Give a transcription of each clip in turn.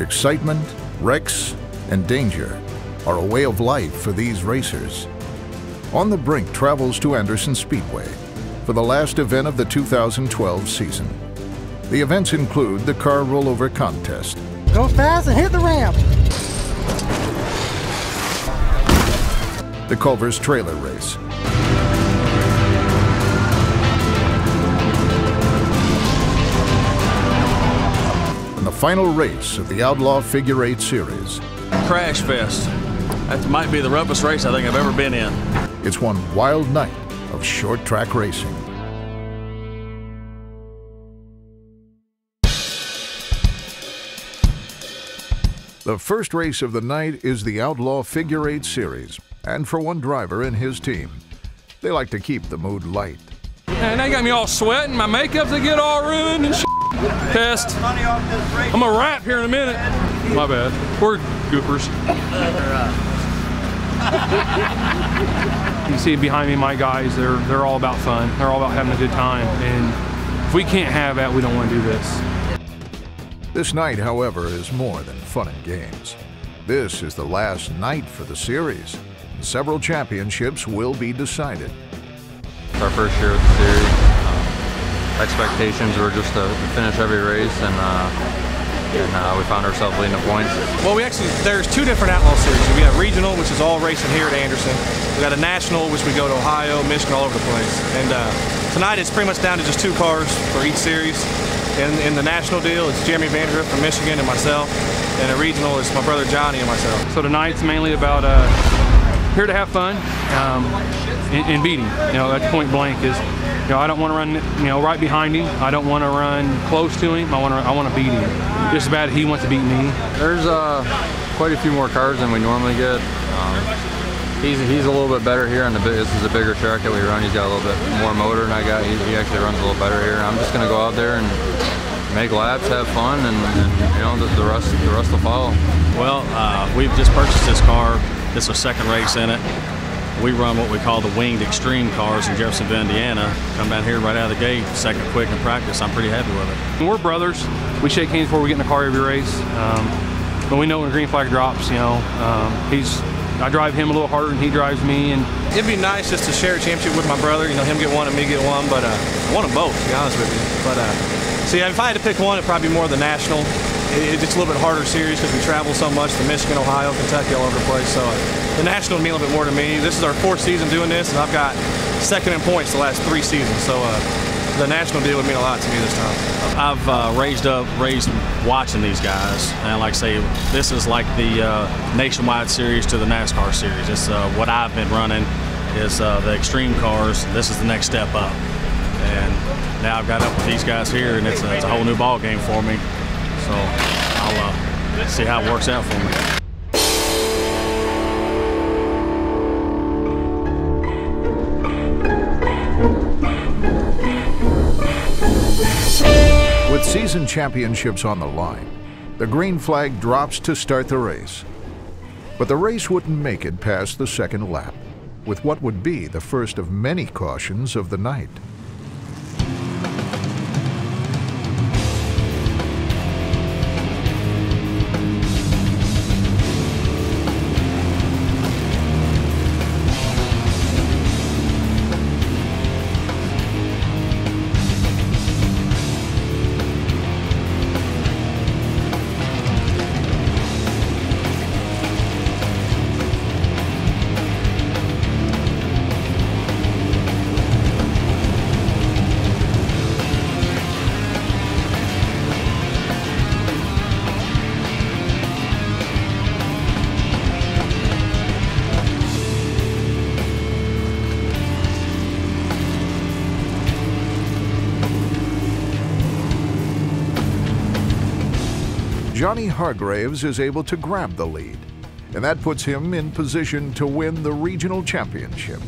Excitement, wrecks, and danger are a way of life for these racers. On the Brink travels to Anderson Speedway for the last event of the 2012 season. The events include the car rollover contest. Go fast and hit the ramp. The Culver's Trailer Race. And the final race of the Outlaw Figure-8 Series. Crash Fest. That might be the roughest race I think I've ever been in. It's one wild night of short track racing. The first race of the night is the Outlaw Figure-8 Series, and for one driver and his team, they like to keep the mood light. Man, they got me all sweating, my makeup's to get all ruined and shit. Pissed. I'm gonna rap here in a minute. My bad. We're goopers. You see behind me, my guys, they're all about fun. They're all about having a good time, and if we can't have that, we don't want to do this. This night, however, is more than fun and games. This is the last night for the series. Several championships will be decided. It's our first year with the series. Expectations were just to finish every race, and we found ourselves leading the points. Well, there's two different Outlaw series. We have regional, which is all racing here at Anderson. We got a national, which we go to Ohio, Michigan, all over the place. And tonight it's pretty much down to just two cars for each series. In the national deal, it's Jeremy Vandergrift from Michigan and myself. And a regional is my brother Johnny and myself. So tonight's mainly about here to have fun and beating. You know, that's point blank. Is I don't want to run right behind him. I don't want to run close to him. I want to beat him. Just as bad as he wants to beat me. There's quite a few more cars than we normally get. He's a little bit better here on this is a bigger track that we run. He's got a little bit more motor than I got. He actually runs a little better here. I'm just gonna go out there and make laps, have fun, and the rest will follow. Well, we've just purchased this car. This is our second race in it. We run what we call the winged extreme cars in Jeffersonville, Indiana. Come down here right out of the gate, second quick in practice. I'm pretty happy with it. We're brothers. We shake hands before we get in the car every race. But we know when the green flag drops, I drive him a little harder than he drives me. And it'd be nice just to share a championship with my brother. Him get one and me get one, but I want them both, to be honest with you. But see, if I had to pick one, it'd probably be more the national. It's a little bit harder series because we travel so much to Michigan, Ohio, Kentucky, all over the place. So the national would mean a little bit more to me. This is our fourth season doing this, and I've got second in points the last 3 seasons. So the national deal would mean a lot to me this time. I've raised watching these guys, and like I say, this is like the nationwide series to the NASCAR series. It's what I've been running is the extreme cars. This is the next step up, and now I've got up with these guys here, and it's a whole new ball game for me. So I'll see how it works out for me. With season championships on the line, the green flag drops to start the race. But the race wouldn't make it past the second lap, with what would be the first of many cautions of the night. Johnny Hargraves is able to grab the lead, and that puts him in position to win the regional championship.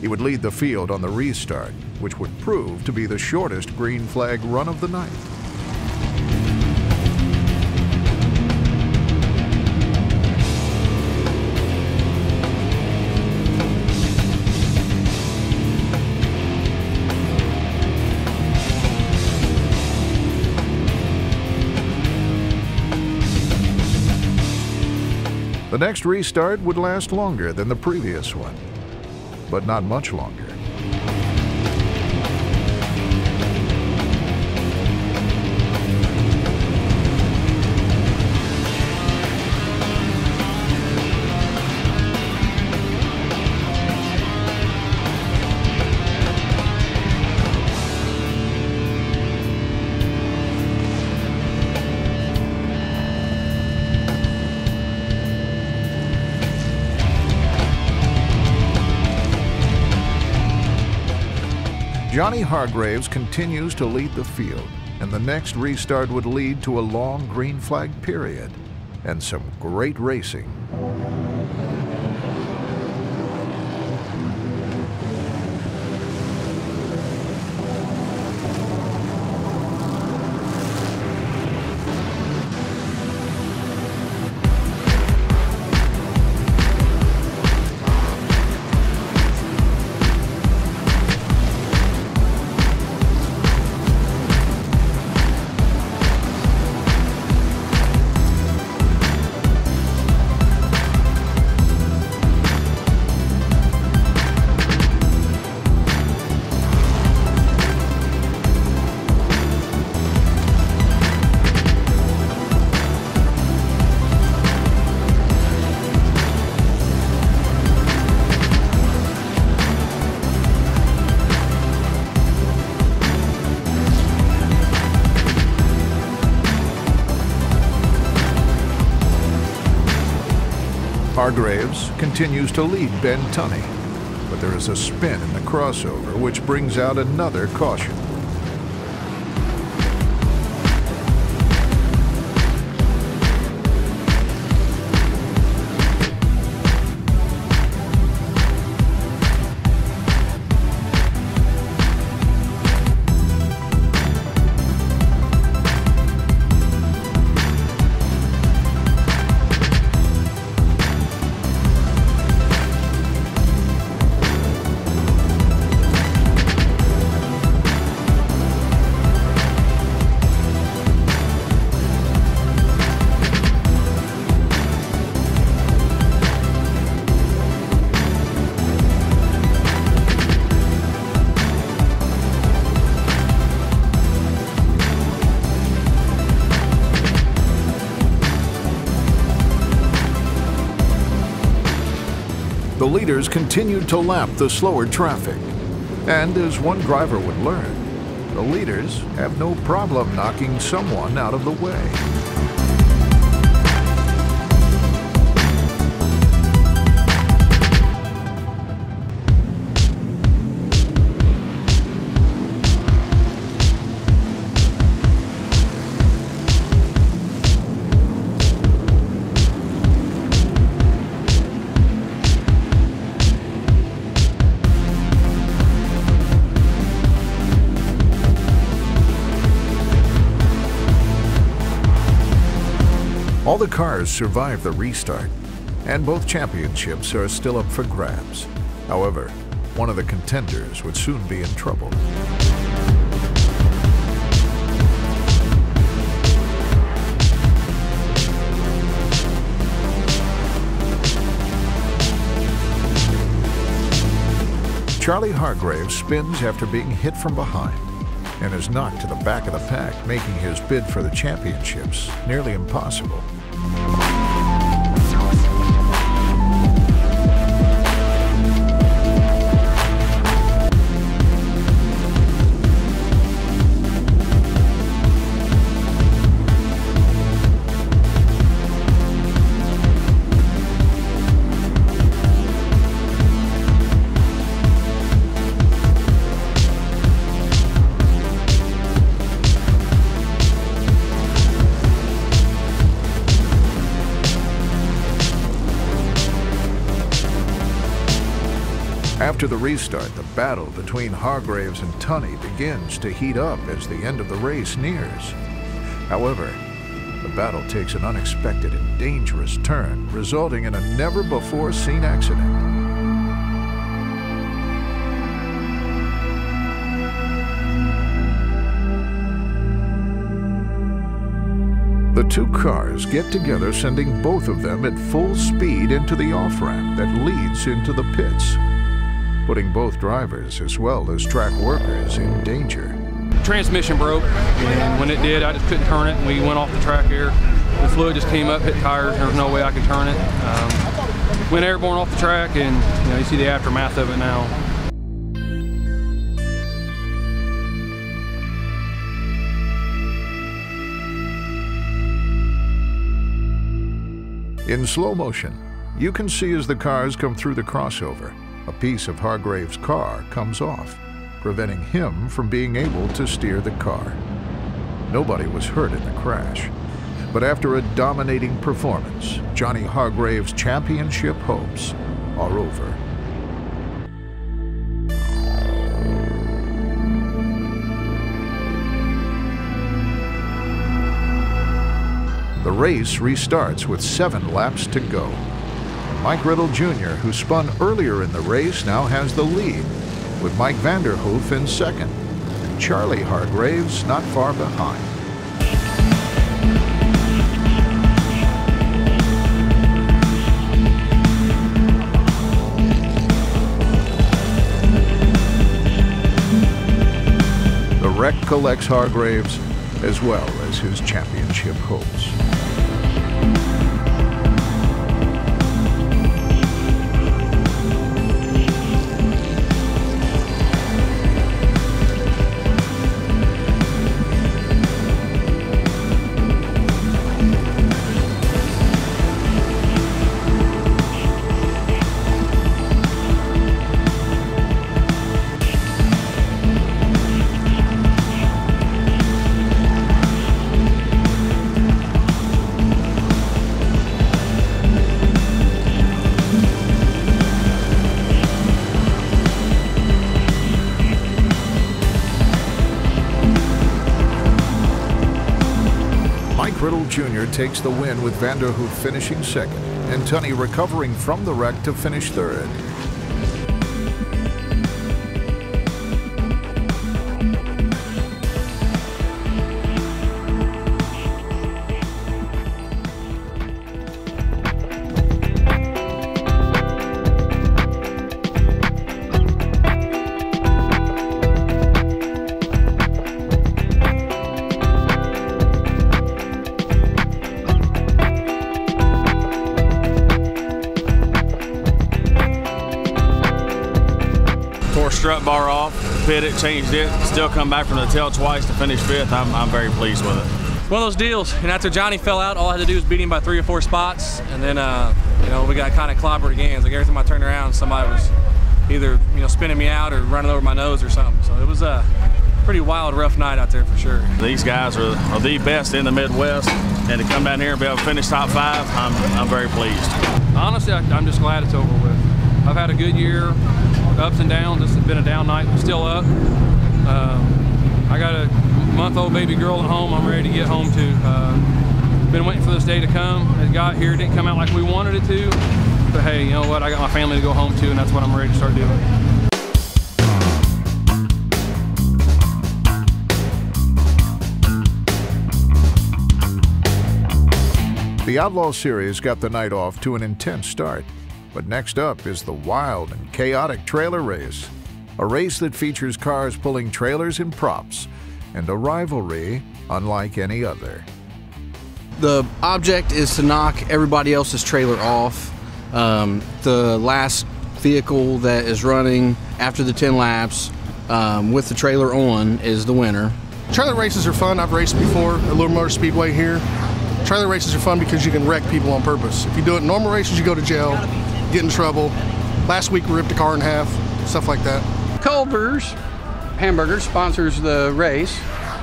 He would lead the field on the restart, which would prove to be the shortest green flag run of the night. The next restart would last longer than the previous one, but not much longer. Johnny Hargraves continues to lead the field, and the next restart would lead to a long green flag period and some great racing. Hargraves continues to lead Ben Tunney, but there is a spin in the crossover which brings out another caution. The leaders continued to lap the slower traffic. And as one driver would learn, the leaders have no problem knocking someone out of the way. All the cars survived the restart, and both championships are still up for grabs. However, one of the contenders would soon be in trouble. Charlie Hargraves spins after being hit from behind and is knocked to the back of the pack, making his bid for the championships nearly impossible. After the restart, the battle between Hargraves and Tunney begins to heat up as the end of the race nears. However, the battle takes an unexpected and dangerous turn, resulting in a never-before-seen accident. The two cars get together, sending both of them at full speed into the off-ramp that leads into the pits, putting both drivers as well as track workers in danger. Transmission broke, and when it did, I just couldn't turn it, and we went off the track here. The fluid just came up, hit tires, there was no way I could turn it. Went airborne off the track, and you see the aftermath of it now. In slow motion, you can see as the cars come through the crossover, a piece of Hargrave's car comes off, preventing him from being able to steer the car. Nobody was hurt in the crash, but after a dominating performance, Johnny Hargrave's championship hopes are over. The race restarts with 7 laps to go. Mike Riddle Jr., who spun earlier in the race, now has the lead, with Mike Vanderhoof in second, and Charlie Hargraves not far behind. The wreck collects Hargraves as well as his championship hopes. Riddle Jr. takes the win with Vanderhoof finishing second and Tunney recovering from the wreck to finish third. Strut bar off, fit it, changed it, still come back from the tail twice to finish 5th. I'm very pleased with it. It's one of those deals, and after Johnny fell out, all I had to do was beat him by 3 or 4 spots, and then we got kind of clobbered again. Like every time I turned around, somebody was either spinning me out or running over my nose or something. So it was a pretty wild, rough night out there for sure. These guys are the best in the Midwest, and to come down here and be able to finish top 5, I'm very pleased. Honestly, I'm just glad it's over with. I've had a good year. Ups and downs. This has been a down night. We're still up. I got a month-old baby girl at home. I'm ready to get home to. Been waiting for this day to come. It got here. It didn't come out like we wanted it to. But hey, you know what? I got my family to go home to, and that's what I'm ready to start doing. The Outlaw Series got the night off to an intense start. But next up is the wild and chaotic trailer race, a race that features cars pulling trailers and props, and a rivalry unlike any other. The object is to knock everybody else's trailer off. The last vehicle that is running after the 10 laps with the trailer on is the winner. Trailer races are fun. I've raced before at Little Motor Speedway here. Trailer races are fun because you can wreck people on purpose. If you do it in normal races, you go to jail, get in trouble. Last week we ripped a car in half, stuff like that. Culver's Hamburgers sponsors the race,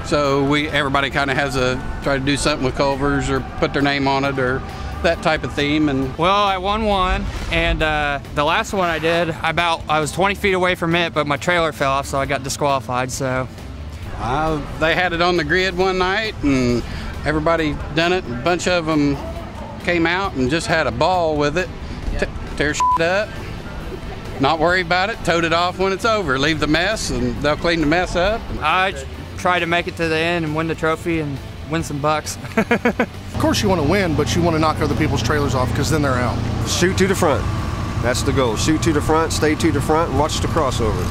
so everybody kind of has try to do something with Culver's or put their name on it or that type of theme. And well, I won one, and the last one I did, I was 20 feet away from it, but my trailer fell off, so I got disqualified. So they had it on the grid one night, and everybody done it. A bunch of them came out and just had a ball with it. Tear shit up, not worry about it, tote it off when it's over, leave the mess and they'll clean the mess up. I try to make it to the end and win the trophy and win some bucks. course you want to win, but you want to knock other people's trailers off because then they're out. Shoot to the front. That's the goal. Shoot to the front, stay to the front, and watch the crossover.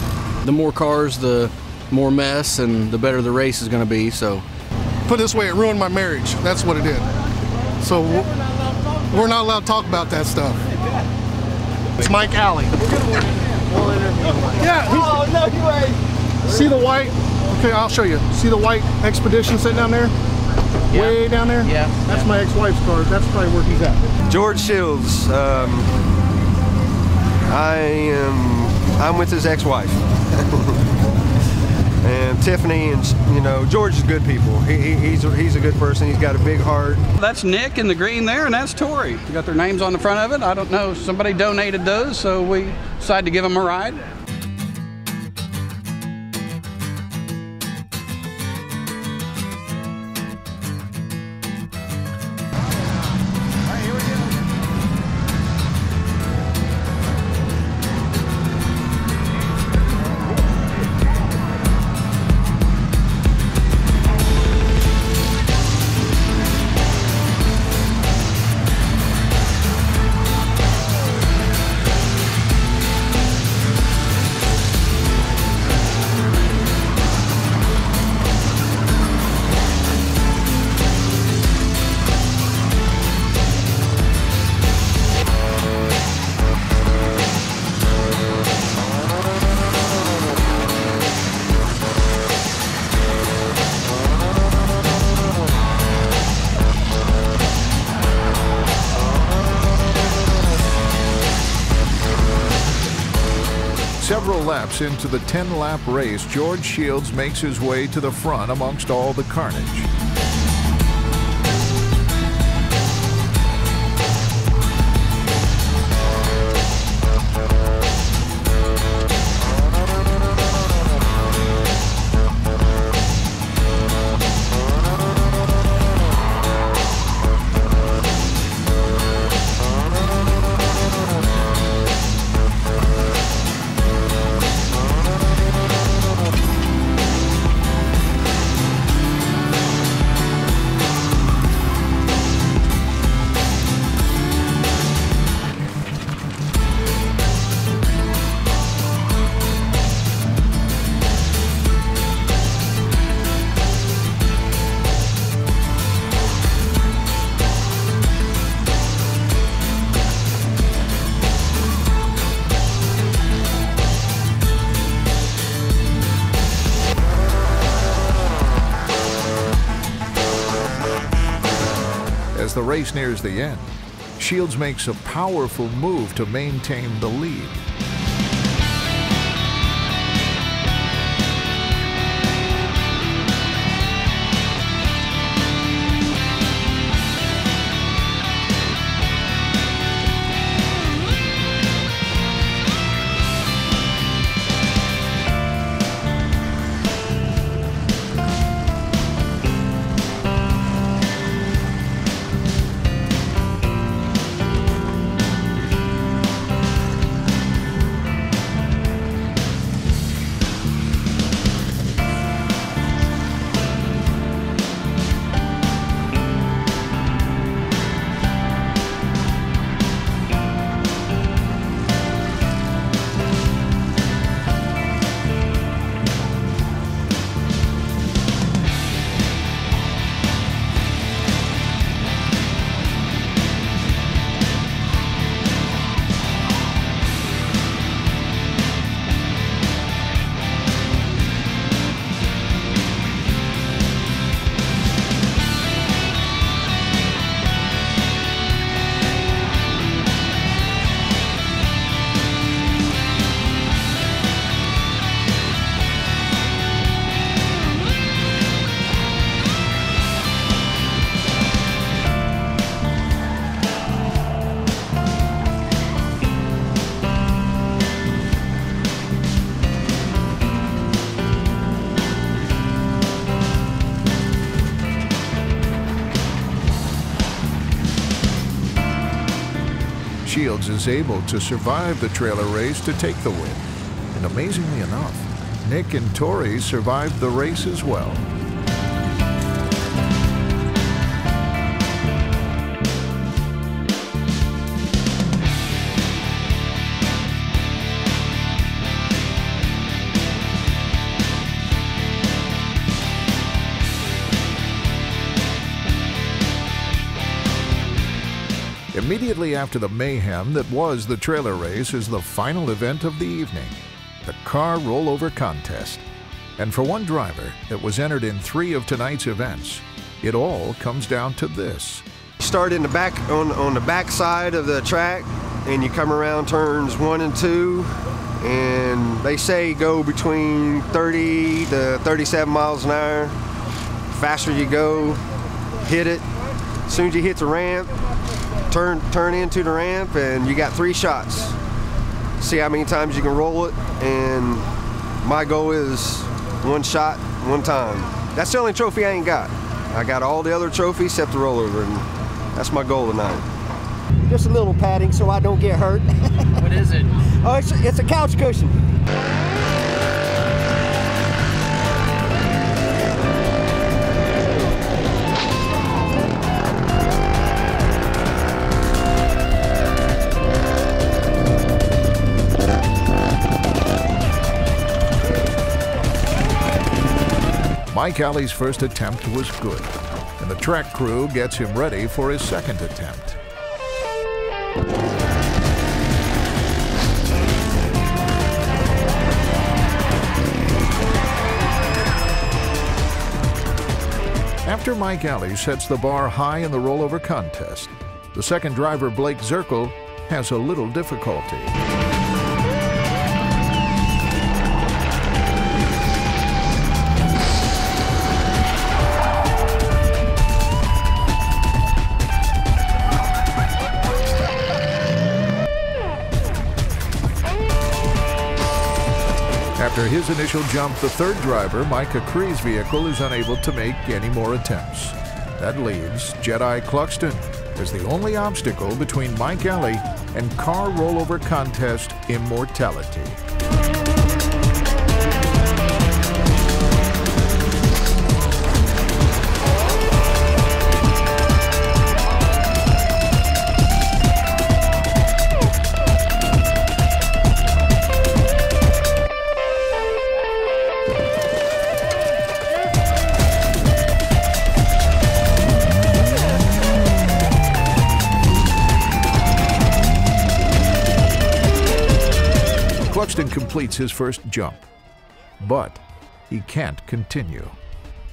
The more cars, the more mess, and the better the race is going to be. So, put it this way, it ruined my marriage. That's what it did. So we're not allowed to talk about that stuff. It's Mike Alley. Yeah. Oh no, you ain't. See the white? Okay, I'll show you. See the white Expedition sitting down there? Yeah. Way down there? Yeah. That's my ex-wife's car. That's probably where he's at. George Shields. I'm with his ex-wife. And Tiffany, and you know, George is good people. He's a good person. He's got a big heart. That's Nick in the green there, and that's Tori. We got their names on the front of it. I don't know, somebody donated those, so we decided to give them a ride. Several laps into the 10-lap race, George Shields makes his way to the front amongst all the carnage. As the race nears the end, Shields makes a powerful move to maintain the lead. Shields is able to survive the trailer race to take the win. And amazingly enough, Nick and Tori survived the race as well. Immediately after the mayhem that was the trailer race is the final event of the evening, the car rollover contest. And for one driver that was entered in 3 of tonight's events, it all comes down to this. Start in the back on the back side of the track, and you come around turns 1 and 2, and they say go between 30 to 37 miles an hour. Faster you go, hit it. As soon as you hit the ramp, turn into the ramp, and you got 3 shots. See how many times you can roll it, and my goal is 1 shot, 1 time. That's the only trophy I ain't got. I got all the other trophies except the rollover, and that's my goal tonight. Just a little padding so I don't get hurt. What is it? Oh, it's a couch cushion. Mike Alley's first attempt was good, and the track crew gets him ready for his second attempt. After Mike Alley sets the bar high in the rollover contest, the second driver, Blake Zirkle, has a little difficulty. After his initial jump, the third driver, Mike Acree's vehicle, is unable to make any more attempts. That leaves Jedi Cluxton as the only obstacle between Mike Alley and car rollover contest immortality. Cluxton completes his first jump, but he can't continue,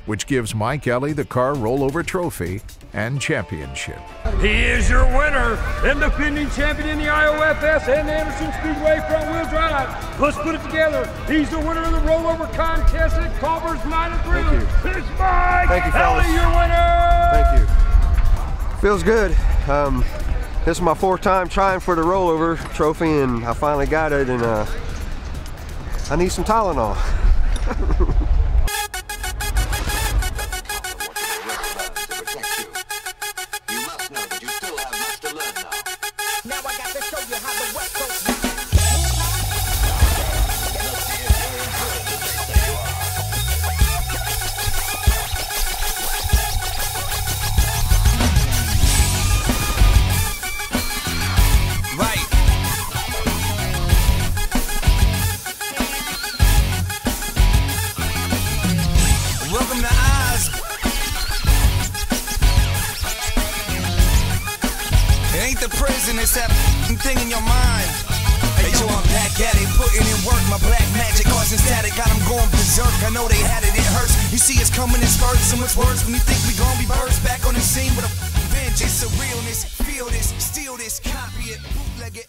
which gives Mike Alley the car rollover trophy and championship. He is your winner and defending champion in the IOFS and Anderson Speedway front-wheel drive. Let's put it together. He's the winner of the rollover contest at Culver's Minor Group. It's Mike Alley, your winner! Thank you. Feels good. This is my 4th time trying for the rollover trophy, and I finally got it, and I need some Tylenol. It's that thing in your mind. Hey yo, I'm back at it, putting in work. My black magic causing static, got them going berserk. I know they had it, it hurts. You see it's coming in spurts, and what's worse when you think we gon' be burst back on the scene with a vengeance, a realness. Feel this, steal this, copy it, bootleg it,